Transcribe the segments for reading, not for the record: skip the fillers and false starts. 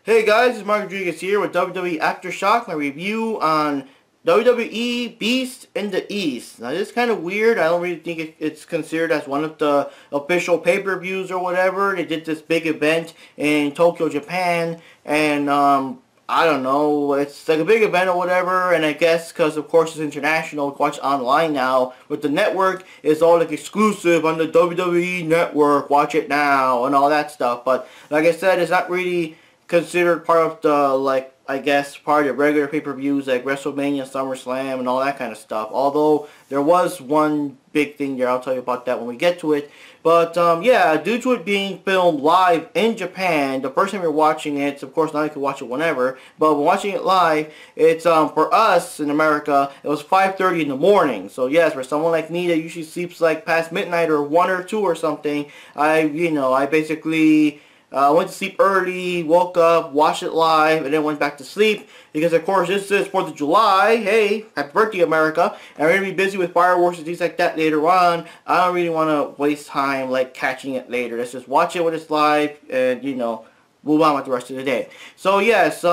Hey guys, it's Mark Rodriguez here with WWE Aftershock, my review on WWE Beast in the East. Now this is kind of weird. I don't really think it's considered as one of the official pay-per-views or whatever. They did this big event in Tokyo, Japan, and I don't know, it's like a big event or whatever, and I guess because of course it's international, it's watch online now. With the network, it's all like exclusive on the WWE network, watch it now, and all that stuff. But like I said, it's not really considered part of the, like, I guess, part of the regular pay-per-views like WrestleMania, SummerSlam, and all that kind of stuff. Although, there was one big thing there, I'll tell you about that when we get to it. But, yeah, due to it being filmed live in Japan, the first time you're watching it, of course now you can watch it whenever, but when watching it live, it's, for us in America, it was 5:30 in the morning. So, yes, for someone like me that usually sleeps, like, past midnight or 1 or 2 or something, I basically went to sleep early, woke up, watched it live, and then went back to sleep. Because, of course, this is 4th of July. Hey, happy birthday, America. And we're going to be busy with fireworks and things like that later on. I don't really want to waste time, like, catching it later. Let's just watch it when it's live and, move on with the rest of the day. So, yes,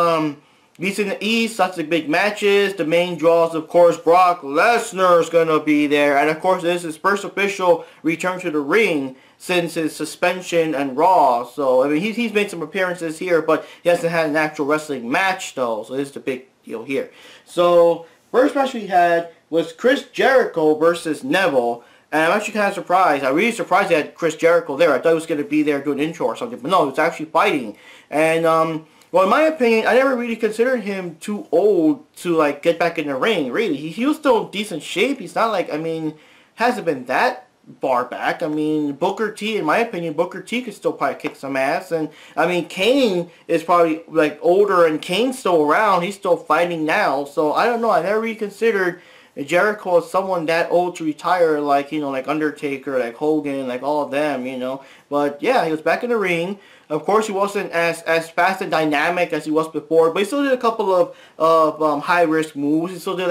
Beast in the East, lots of big matches. The main draws, of course, Brock Lesnar is going to be there. And, of course, this is his first official return to the ring since his suspension and Raw. So, I mean, he's made some appearances here, but he hasn't had an actual wrestling match, though. So, this is the big deal here. So, first match we had was Chris Jericho versus Neville. And I'm actually kind of surprised. I'm really surprised they had Chris Jericho there. I thought he was going to be there doing an intro or something. But no, he was actually fighting. And, well, in my opinion, I never really considered him too old to, like, get back in the ring, really. He was still in decent shape. He's not like, I mean, hasn't been that far back. I mean, Booker T, in my opinion, Booker T could still probably kick some ass. And, I mean, Kane is probably, like, older, and Kane's still around. He's still fighting now. So, I don't know. I never really considered Jericho as someone that old to retire, like, like Undertaker, like Hogan, like all of them, But, yeah, he was back in the ring. Of course, he wasn't as fast and dynamic as he was before, but he still did a couple of high-risk moves. He still did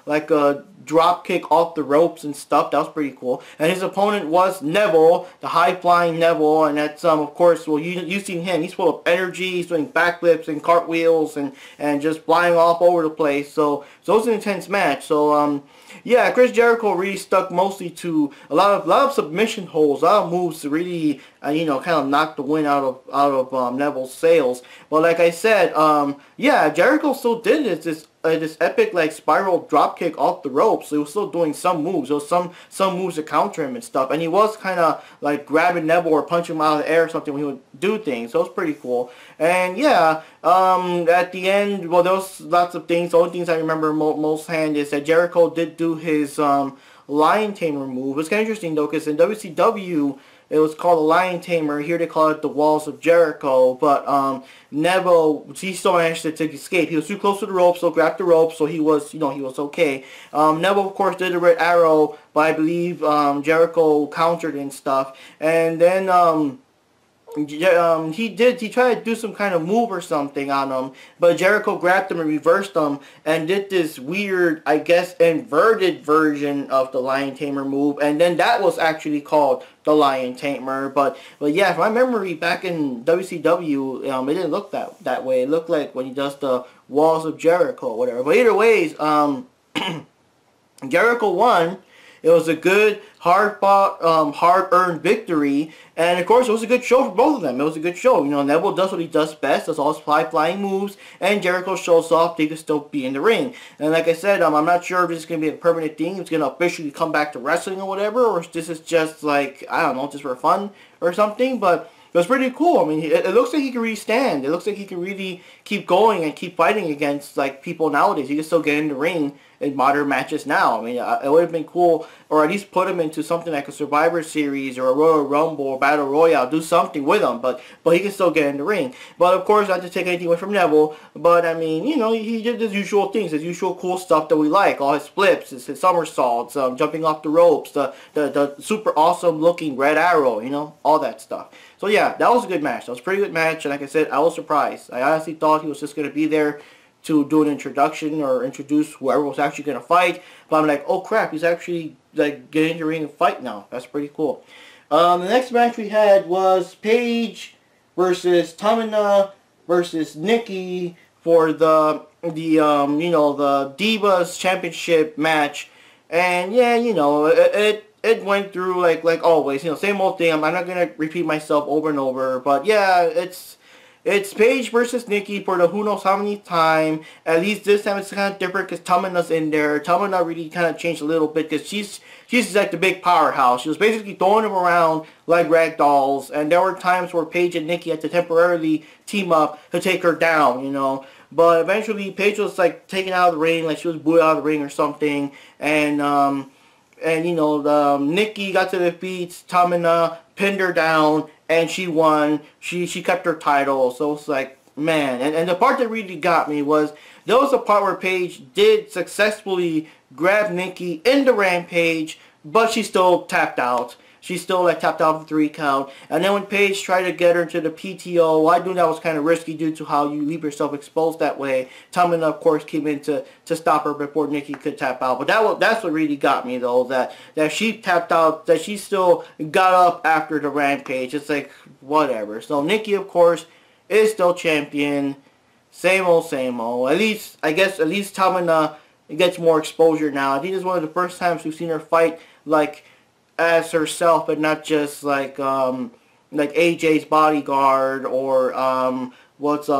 like a drop kick off the ropes and stuff. That was pretty cool. And his opponent was Neville, the high-flying Neville, and that's, of course, well, you've seen him. He's full of energy. He's doing backflips and cartwheels and just flying off over the place. So it was an intense match. So, yeah, Chris Jericho really stuck mostly to a lot of submission holds, a lot of moves to really, kind of knock the wind out of Neville's sails. But like I said, yeah, Jericho still did this epic, like, spiral drop kick off the ropes. So he was still doing some moves. There was some moves to counter him and stuff. And he was kind of like grabbing Neville or punching him out of the air or something when he would do things. So it was pretty cool. And yeah, at the end, well, there was lots of things. The only things I remember most hand is that Jericho did do his Lion Tamer move. It's kind of interesting though, because in WCW, it was called the Lion Tamer. Here they call it the Walls of Jericho. But Neville, he still managed to escape. He was too close to the rope, so grabbed the rope, so he was, he was okay. Neville, of course, did the Red Arrow, but I believe Jericho countered and stuff. And then he tried to do some kind of move or something on him, but Jericho grabbed him and reversed him and did this weird, I guess, inverted version of the Lion Tamer move, and then that was actually called the Lion Tamer. But yeah, from my memory, back in WCW, it didn't look that way. It looked like when he does the Walls of Jericho or whatever. But either ways, Jericho won. It was a good, hard-fought, hard-earned victory. And, of course, it was a good show for both of them. It was a good show. Neville does what he does best. Does all his high-flying moves. And Jericho shows off that he can still be in the ring. And like I said, I'm not sure if this is going to be a permanent thing. If it's going to officially come back to wrestling or whatever. Or if this is just, like, I don't know, just for fun or something. But it was pretty cool. I mean, it looks like he can really stand. It looks like he can really keep going and keep fighting against, like, people nowadays. He can still get in the ring in modern matches now. I mean, it would have been cool, or at least put him into something like a Survivor Series or a Royal Rumble or Battle Royale. Do something with him, but he can still get in the ring. But of course, not to take anything away from Neville, but I mean, he did his usual things, his usual cool stuff that we like. All his flips, his somersaults, jumping off the ropes, the super awesome looking Red Arrow, all that stuff. So yeah, that was a good match. That was a pretty good match, and like I said, I was surprised. I honestly thought he was just going to be there to do an introduction or introduce whoever was actually going to fight. But I'm like, oh crap, he's actually like getting in the ring and fight now. That's pretty cool. The next match we had was Paige versus Tamina versus Nikki for the Divas Championship match. And yeah, it went through like always, same old thing. I'm not gonna repeat myself over and over, but yeah, it's Paige versus Nikki for the who knows how many time. At least this time it's kind of different because Tamina's in there. Tamina really kind of changed a little bit because she's like the big powerhouse. She was basically throwing them around like rag dolls, and there were times where Paige and Nikki had to temporarily team up to take her down, But eventually Paige was like taken out of the ring, like she was booed out of the ring or something, and Nikki got to defeat Tamina, pinned her down, and she won. She kept her title. So it's like, man. And the part that really got me was, there was a part where Paige did successfully grab Nikki in the Rampage, but she still tapped out. She still tapped out for 3 count. And then when Paige tried to get her into the PTO, I knew that was kind of risky due to how you leave yourself exposed that way. Tamina, of course, came in to stop her before Nikki could tap out. But that's what really got me, though, that she tapped out, that she still got up after the Rampage. It's like, whatever. So Nikki, of course, is still champion. Same old, same old. At least Tamina gets more exposure now. I think this is one of the first times we've seen her fight, as herself, and not just like AJ's bodyguard or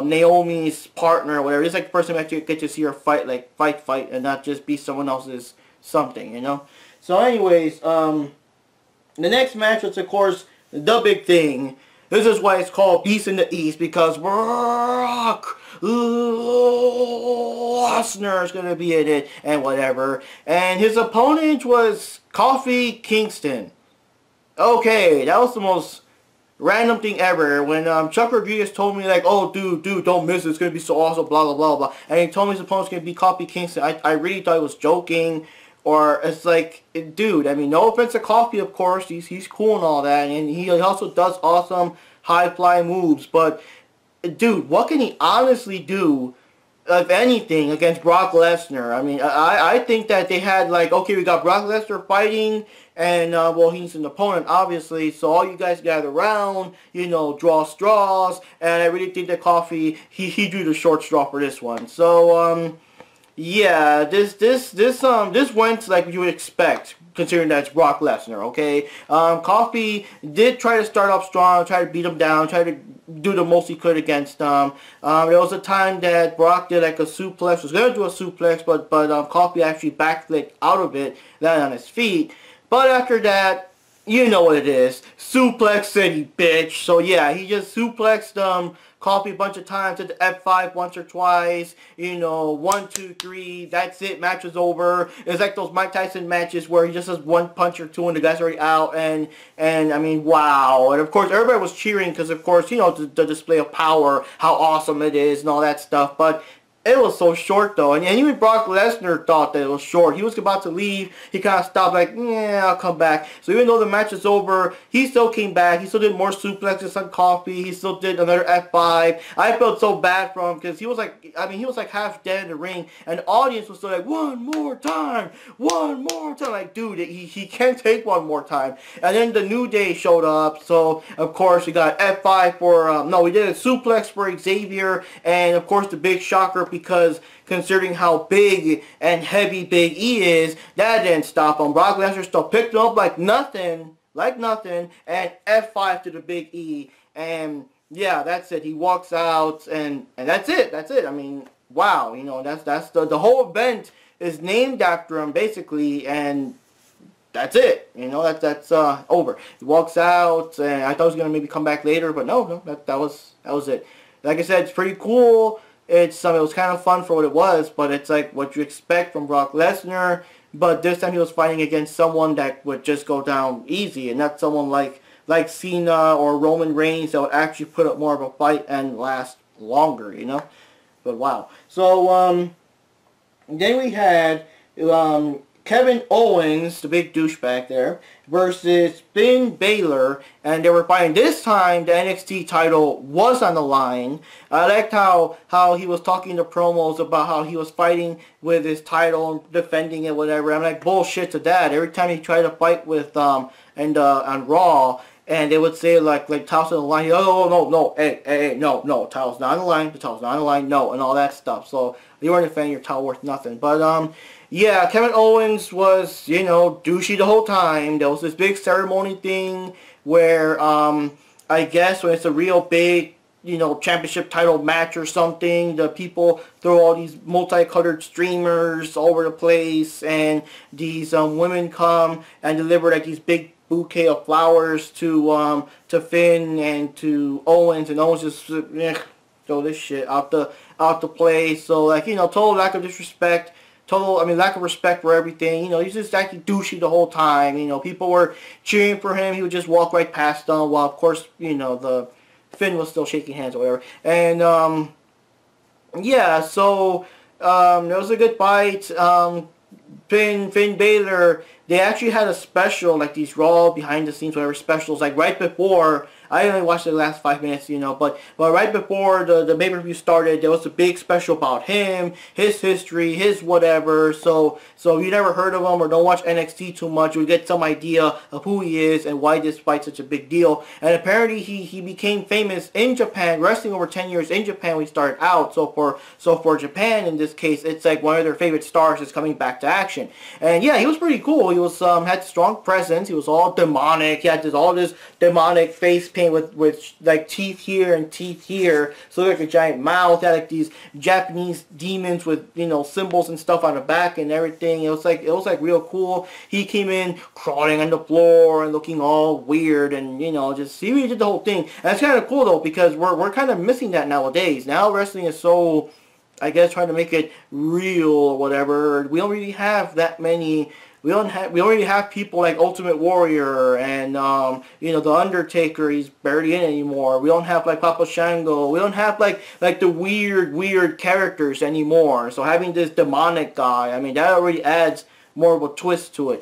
Naomi's partner or whatever. It's like the first time I actually get to see her fight, fight, and not just be someone else's something, So anyways, the next match was, of course, the big thing. This is why it's called Beast in the East, because Brock Lesnar is going to be in it and whatever. And his opponent was Kofi Kingston. Okay, that was the most random thing ever. When Chuck Rodriguez told me, oh, dude, don't miss it. It's going to be so awesome, blah, blah, blah, blah. And he told me his opponent's going to be Kofi Kingston. I really thought he was joking. Or it's like, dude, no offense to Kofi, of course, he's cool and all that, and he also does awesome high-fly moves, but, dude, what can he honestly do, if anything, against Brock Lesnar? I think that they had, okay, we got Brock Lesnar fighting, and, well, he's an opponent, obviously, so all you guys gather around, draw straws, and I really think that Kofi, he drew the short straw for this one. So, yeah, this went like you would expect, considering that it's Brock Lesnar, okay? Kofi did try to start off strong, try to beat him down, try to do the most he could against him. There was a time that Brock did a suplex, was going to do a suplex, but Kofi actually backflipped out of it, landed on his feet. But after that, you know what it is. Suplex City, bitch. So yeah, he just suplexed Kofi a bunch of times, did the F5 once or twice, 1, 2, 3, that's it, match was over. It's like those Mike Tyson matches where he just does one punch or two and the guy's already out, and wow. And of course, everybody was cheering because, of course, the display of power, how awesome it is and all that stuff, but it was so short, though. And even Brock Lesnar thought that it was short. He was about to leave. He kind of stopped yeah, I'll come back. So even though the match is over, he still came back. He still did more suplexes on Kofi. He still did another F5. I felt so bad for him because he was he was half dead in the ring. And the audience was still one more time. One more time. Dude, he can't take one more time. And then the New Day showed up. So, of course, we got F5 for, we did a suplex for Xavier. And, of course, the big shocker, because considering how big and heavy Big E is, that didn't stop him. Brock Lesnar still picked him up like nothing, and F5 to the Big E, and yeah, that's it. He walks out, and that's it. Wow, that's the whole event is named after him basically, and that's it. That's over. He walks out, and I thought he was gonna maybe come back later, but no, that was it. Like I said, it's pretty cool. It was kind of fun for what it was, but it's like what you expect from Brock Lesnar. But this time he was fighting against someone that would just go down easy, and not someone like Cena or Roman Reigns that would actually put up more of a fight and last longer, But wow. So then we had Kevin Owens, the big douchebag there, versus Finn Balor, and they were fighting. This time, the NXT title was on the line. I liked how he was talking to promos about how he was fighting with his title and defending it, whatever. I'm like, bullshit to that. Every time he tried to fight with on Raw, and they would say like towel's on the line. Oh no, hey, no, towel's not on the line. The towel's not on the line. No, and all that stuff. So you weren't a fan, your towel worth nothing. But yeah, Kevin Owens was douchey the whole time. There was this big ceremony thing where I guess when it's a real big championship title match or something, the people throw all these multicolored streamers all over the place, and these women come and deliver like these big bouquet of flowers to Finn and to Owens, and Owens just throw this shit out the place. So like total lack of disrespect. Lack of respect for everything. He's just acting douchey the whole time. People were cheering for him. He would just walk right past them, while of course, the Finn was still shaking hands or whatever. And, yeah, so, there was a good fight. Finn Balor, they actually had a special, like these Raw behind the scenes, whatever specials, like right before. I only watched the last 5 minutes, but right before the pay-per-view started, there was a big special about him, his history, his whatever. So if you never heard of him or don't watch NXT too much, you'll get some idea of who he is and why this fight's such a big deal. And apparently he became famous in Japan, wrestling over 10 years in Japan when he started out. So for Japan, in this case, it's like one of their favorite stars is coming back to action. And yeah, he was pretty cool. He was had strong presence. He was all demonic. He had all this demonic face paint with like teeth here and teeth here, so like a giant mouth. He had like these Japanese demons with symbols and stuff on the back and everything. It was like real cool. He came in crawling on the floor and looking all weird, and just he really did the whole thing. And it's kind of cool though, because we're kind of missing that nowadays. Now wrestling is so, I guess, trying to make it real or whatever. We don't really have that many. We don't really have people like Ultimate Warrior and the Undertaker. He's barely in anymore. We don't have like Papa Shango. We don't have like the weird characters anymore. So having this demonic guy, that already adds more of a twist to it,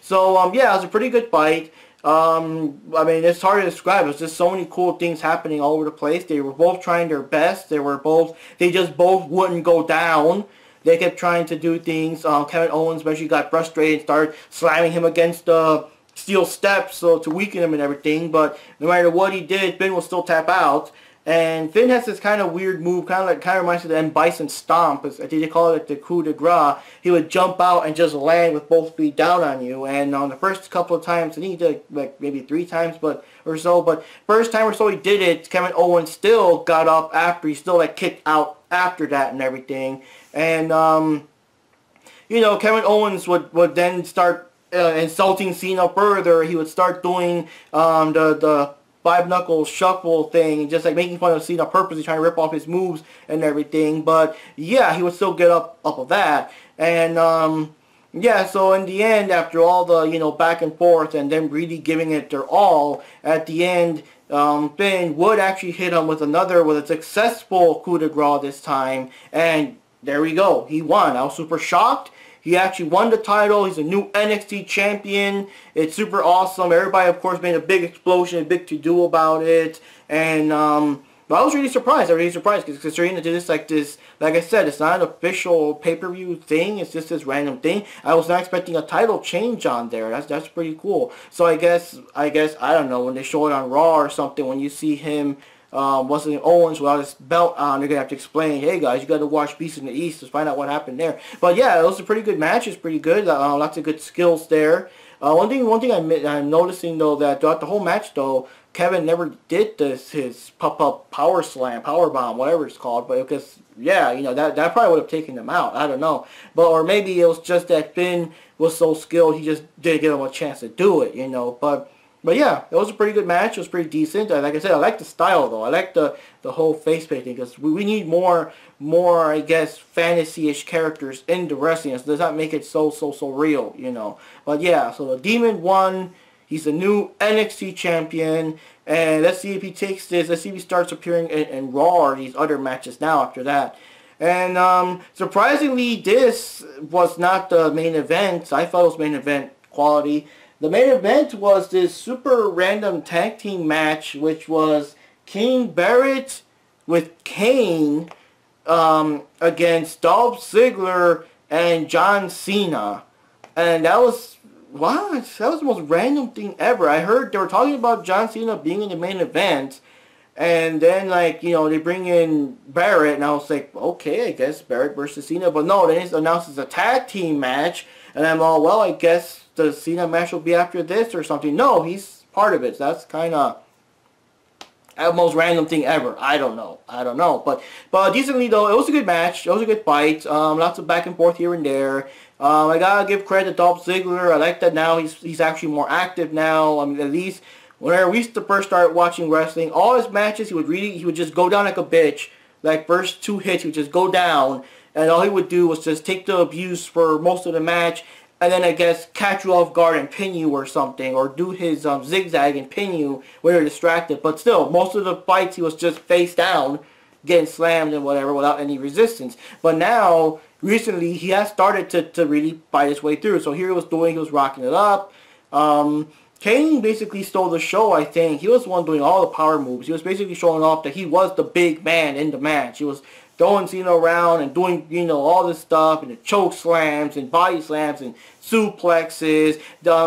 So yeah, it was a pretty good fight. It's hard to describe. There's just so many cool things happening all over the place. They were both trying their best. They just both wouldn't go down. They kept trying to do things. Kevin Owens eventually got frustrated and started slamming him against the steel steps to weaken him and everything. But no matter what he did, Finn will still tap out. And Finn has this kind of weird move, kind of reminds me of the M. Bison Stomp. I think they call it the coup de grace. He would jump out and just land with both feet down on you. And on the first couple of times, I think he did it like maybe 3 times or so. But first time or so he did it, Kevin Owens still got up after. He still like kicked out after that and everything. And Kevin Owens would then start insulting Cena further. He would start doing the 5-knuckle shuffle thing, and just like making fun of Cena purposely, trying to rip off his moves and everything. But yeah, he would still get up of that. And yeah, so in the end, after all the back and forth and them really giving it their all, at the end, Finn would actually hit him with a successful coup de grace this time, and there we go. He won. I was super shocked. He actually won the title. He's a new NXT champion. It's super awesome. Everybody, of course, made a big explosion, a big to-do about it. And but I was really surprised. I was really surprised because considering that this, like I said, it's not an official pay-per-view thing. It's just this random thing. I was not expecting a title change on there. That's pretty cool. So I guess I don't know, when they show it on Raw or something, when you see him wasn't Owens without his belt on, they're gonna have to explain, hey guys, you got to watch Beast in the East to find out what happened there. But yeah, it was a pretty good match. It's pretty good. Lots of good skills there. One thing I'm noticing though, that throughout the whole match though, Kevin never did his pop-up power slam, power bomb, whatever it's called. But because yeah, that probably would have taken him out. I don't know. But or maybe it was just that Finn was so skilled, he just didn't give him a chance to do it. But yeah, it was a pretty good match. It was pretty decent. Like I said, I like the style though. I like the whole face painting, because we need more I guess fantasy-ish characters in the wrestling. So does not make it so real, But yeah, so the Demon won. He's the new NXT champion, and let's see if he takes this. Let's see if he starts appearing in Raw or these other matches now after that. And surprisingly, this was not the main event. I thought it was main event quality. The main event was this super random tag team match, which was King Barrett with Kane against Dolph Ziggler and John Cena. And that was what? That was the most random thing ever. I heard they were talking about John Cena being in the main event, and then, like, you know, they bring in Barrett, and I was like, okay, I guess Barrett versus Cena. But no, then it's announced as a tag team match, and I'm all, well, I guess the Cena match will be after this or something. No, he's part of it. So that's kind of the most random thing ever. I don't know. But decently, though, it was a good match. It was a good fight. Lots of back and forth here and there. I gotta give credit to Dolph Ziggler. I like that now he's actually more active now. I mean, at least whenever we used to first start watching wrestling, all his matches, he would just go down like a bitch. Like, first 2 hits, he would just go down, and all he would do was just take the abuse for most of the match, and then, I guess, catch you off guard and pin you or something, or do his zigzag and pin you when you're distracted. But still, most of the fights, he was just face down, getting slammed and whatever without any resistance. But now, recently, he has started to really fight his way through. So here he was rocking it up. Kane basically stole the show, I think. He was the one doing all the power moves. He was basically showing off that he was the big man in the match. He was throwing Cena around and doing, you know, all this stuff, and the choke slams and body slams and suplexes.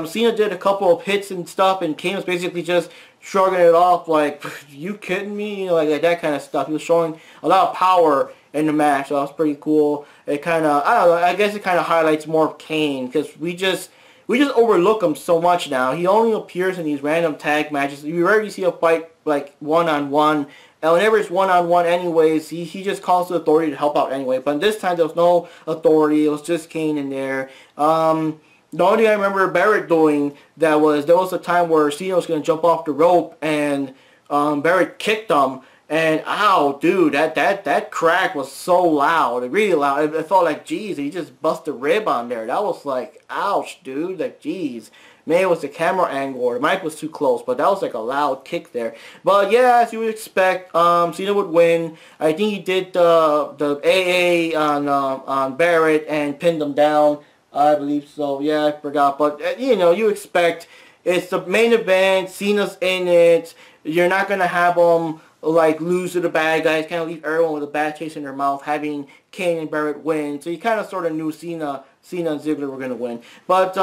Cena did a couple of hits and stuff, and Kane was basically just shrugging it off like, you kidding me? You know, like that kind of stuff. He was showing a lot of power in the match, so that was pretty cool. It kind of, I don't know, I guess it kind of highlights more of Kane, because we just overlook him so much now. He only appears in these random tag matches. You rarely see a fight like one-on-one. And whenever it's one-on-one anyways, he just calls the authority to help out anyway. But this time there was no authority. It was just Kane in there. The only thing I remember Barrett doing, there was a time where Cena was going to jump off the rope, and Barrett kicked him. And ow, dude, that crack was so loud, really loud. It felt like, geez, he just bust a rib on there. That was like, ouch, dude, like, geez. Maybe it was the camera angle or the mic was too close, but that was like a loud kick there. But yeah, as you would expect, Cena would win. I think he did the AA on Barrett and pinned him down. I believe so. Yeah, I forgot. But you know, you expect, it's the main event. Cena's in it. You're not gonna have him like lose to the bad guys. Kind of leave everyone with a bad taste in their mouth, having Kane and Barrett win. So you kind of sort of knew Cena and Ziggler were gonna win. But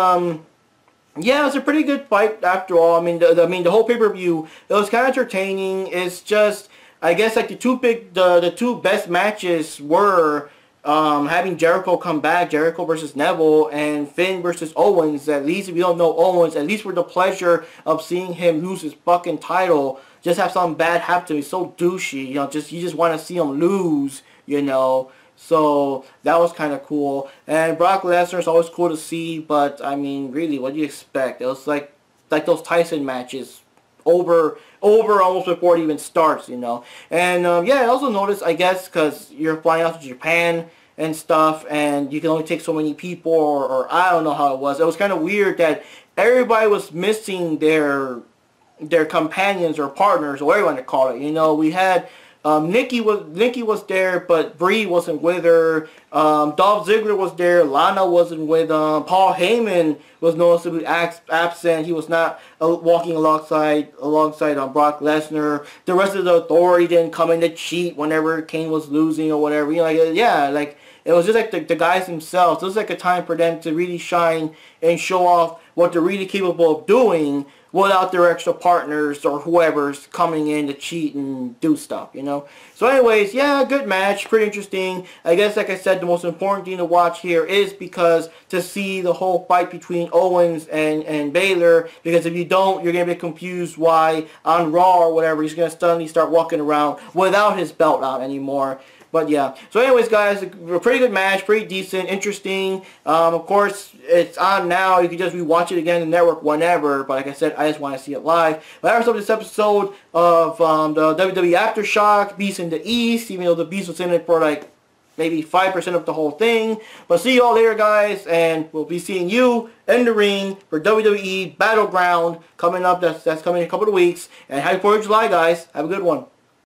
yeah, it was a pretty good fight after all. I mean, the whole pay-per-view, it was kind of entertaining. It's just, I guess, like the two best matches were having Jericho come back, Jericho versus Neville, and Finn versus Owens. At least if you don't know Owens, at least for the pleasure of seeing him lose his fucking title, just have something bad happen to him. He's so douchey, you know. You just want to see him lose, you know. So that was kind of cool. And Brock Lesnar is always cool to see, but I mean, really, what do you expect? It was like those Tyson matches, over almost before it even starts, you know. And yeah, I also noticed, I guess, because you're flying out to Japan and stuff, and you can only take so many people, or I don't know how it was. It was kind of weird that everybody was missing their companions or partners, or whatever you want to call it. You know, we had Nikki was there, but Brie wasn't with her. Dolph Ziggler was there. Lana wasn't with him. Paul Heyman was noticeably absent. He was not walking alongside Brock Lesnar. The rest of the authority didn't come in to cheat whenever Kane was losing or whatever. You know, like, yeah, like it was just like the guys themselves. It was like a time for them to really shine and show off what they're really capable of doing, without their extra partners or whoever's coming in to cheat and do stuff, you know. So anyways, yeah, good match, pretty interesting. I guess, like I said, the most important thing to watch here is because to see the whole fight between Owens and Balor, because if you don't, you're going to be confused why on Raw or whatever, he's going to suddenly start walking around without his belt on anymore. But yeah, so anyways, guys, a pretty good match, pretty decent, interesting. Of course, it's on now. You can just rewatch it again on the network whenever. But like I said, I just want to see it live. But that was this episode of the WWE Aftershock, Beast in the East, even though the Beast was in it for like maybe 5% of the whole thing. But see you all later, guys, and we'll be seeing you in the ring for WWE Battleground coming up. That's coming in a couple of weeks. And happy 4th of July, guys. Have a good one.